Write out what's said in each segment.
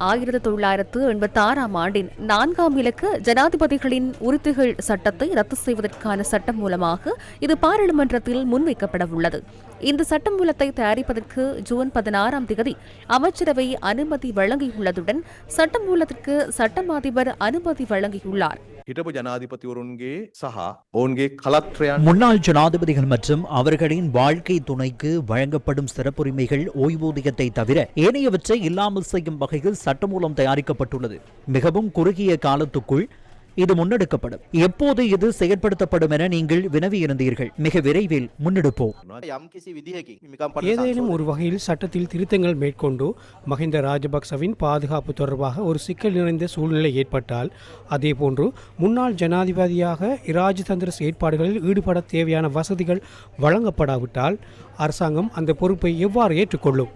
1986 ஆண்டின் 4ஆம் இலக்க ஜனாதிபதிகளின் உரிமைகள் சட்டத்தை ரத்து செய்வதற்கான சட்டம் மூலமாக இது பாராளுமன்றத்தில் முன்வைக்கப்படவுள்ளது. இந்த சட்டமூலத்தை தயாரிப்பதற்கு ஜூன் 16ஆம் தேதி அமைச்சரவை அனுமதி வழங்கியுள்ளதுடன் சட்டமூலத்திற்கு சட்டம் அதிபர் அனுமதி வழங்கியுள்ளார். முன்னாள் ஜனாதிபதிகள் மற்றும் அவர்களின் வாழ்க்கை துணைக்கு வழங்கப்படும் சிறப்புரிமைகள் ஓய்வூதியத்தை தவிர ஏனையவற்றை இல்லாமல் செய்யும் வகையில் சட்டமூலம் தயாரிக்கப்பட்டுள்ளது. மிகவும் குறுகிய காலத்துக்குள் இது முன்னெடுக்கப்படும். எப்போது இது செயற்படுத்தப்படும் என நீங்கள் வினவியிருந்தீர்கள். மிக விரைவில் முன்னெடுப்போம். ஏதேனும் ஒரு வகையில் சட்டத்தில் திருத்தங்கள் மேற்கொண்டு மஹிந்த ராஜபக்சவின் பாதுகாப்பு தொடர்பாக ஒரு சிக்கல் நிறைந்த சூழ்நிலை ஏற்பட்டால், அதேபோன்று முன்னாள் ஜனாதிபதியாக இராஜதந்திர செயற்பாடுகளில் ஈடுபட தேவையான வசதிகள் வழங்கப்படாவிட்டால் அரசாங்கம் அந்த பொறுப்பை எவ்வாறு ஏற்றுக்கொள்ளும்?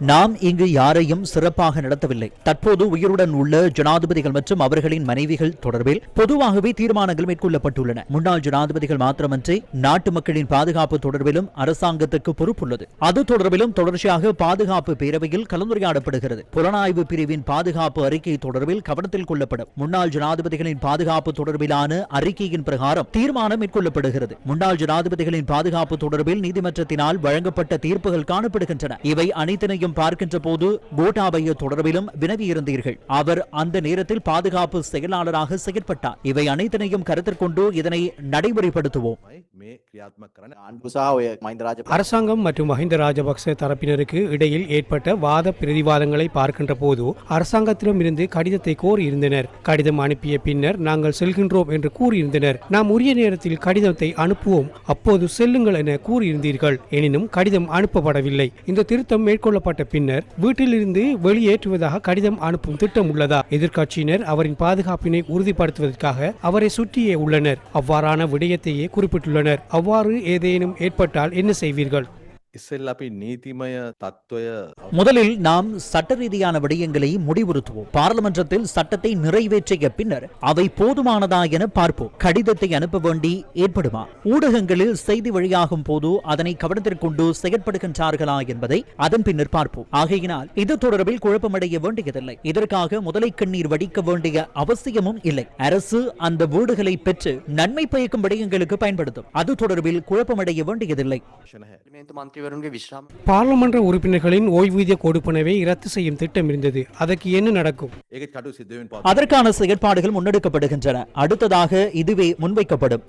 நாம் இங்கு யாரையும் சிறப்பாக நடத்தவில்லை. தற்போது உயிருடன் உள்ள ஜனாதிபதிகள் மற்றும் அவர்களின் மனைவிகள் தொடர்பில் பொதுவாகவே தீர்மானங்கள் மேற்கொள்ளப்பட்டுள்ளன. முன்னாள் ஜனாதிபதிகள் மாத்திரமன்றி நாட்டு மக்களின் பாதுகாப்பு தொடர்பிலும் அரசாங்கத்துக்கு பொறுப்புள்ளது. அது தொடர்பிலும் தொடர்ச்சியாக பாதுகாப்பு பேரவையில் கலந்துரையாடப்படுகிறது. புலனாய்வு பிரிவின் பாதுகாப்பு அறிக்கை தொடர்பில் கவனத்தில் கொள்ளப்படும். முன்னாள் ஜனாதிபதிகளின் பாதுகாப்பு தொடர்பிலான அறிக்கையின் பிரகாரம் தீர்மானம் மேற்கொள்ளப்படுகிறது. முன்னாள் ஜனாதிபதிகளின் பாதுகாப்பு தொடர்பில் நீதிமன்றத்தினால் வழங்கப்பட்ட தீர்ப்புகள் காணப்படுகின்றன. இவை அனைத்தினையும் பார்க்கின்ற போது கோட்டாபய தொடர்பிலும் வினவியிருந்தீர்கள். அவர் அந்த நேரத்தில் பாதுகாப்பு செயலாளராக செயற்பட்டார். இவை அனைத்தினையும் கருத்தில் கொண்டு இதனை நடைமுறைப்படுத்துவோம். அரசாங்கம் மற்றும் மஹிந்த ராஜபக்ச தரப்பினருக்கு இடையில் ஏற்பட்ட வாத பிரதிவாதங்களை பார்க்கின்ற போது அரசாங்கத்திடம் இருந்து கடிதத்தை கோரியிருந்தனர். கடிதம் அனுப்பிய பின்னர் நாங்கள் செல்கின்றோம் என்று கூறியிருந்தனர். நாம் உரிய நேரத்தில் கடிதத்தை அனுப்புவோம், அப்போது செல்லுங்கள் என கூறியிருந்தீர்கள். எனினும் கடிதம் அனுப்பப்படவில்லை. இந்த திருத்தம் மேற்கொள்ளப்பட்ட பின்னர் வீட்டிலிருந்து வெளியேற்றுவதாக கடிதம் அனுப்பும் திட்டம் உள்ளதா? எதிர்க்கட்சியினர் அவரின் பாதுகாப்பினை உறுதிப்படுத்துவதற்காக அவரை சுற்றியே உள்ளனர். அவ்வாறான விடயத்தையே குறிப்பிட்டுள்ளனர். அவ்வாறு ஏதேனும் ஏற்பட்டால் என்ன செய்வீர்கள்? முதலில் நாம் சட்ட ரீதியான விடயங்களை முடிவுறுத்துவோம். பாராளுமன்றத்தில் சட்டத்தை நிறைவேற்றிய பின்னர் அவை போதுமானதா என பார்ப்போம். கடிதத்தை அனுப்ப வேண்டி ஏற்படுமா? ஊடகங்களில் செய்தி வழியாகும் போது அதனை கவனத்திற்கு கொண்டு செயற்படுகின்றார்களா என்பதை அதன் பின்னர் பார்ப்போம். ஆகையினால் இது தொடர்பில் குழப்பமடைய வேண்டியதில்லை. இதற்காக முதலை கண்ணீர் வடிக்க வேண்டிய அவசியமும் இல்லை. அரசு அந்த வீடுகளை பெற்று நன்மை பயக்கும் விடயங்களுக்கு பயன்படுத்தும். அது தொடர்பில் குழப்பமடைய வேண்டியதில்லை. பாராளுமன்ற உறுப்பினர்களின் ஓய்வூதிய கொடுப்பனவை ரத்து செய்யும் திட்டம் இருந்தது. அதற்கு என்ன நடக்கும்? அதற்கான செயற்பாடுகள் முன்னெடுக்கப்படுகின்றன. அடுத்ததாக இதுவே முன்வைக்கப்படும்.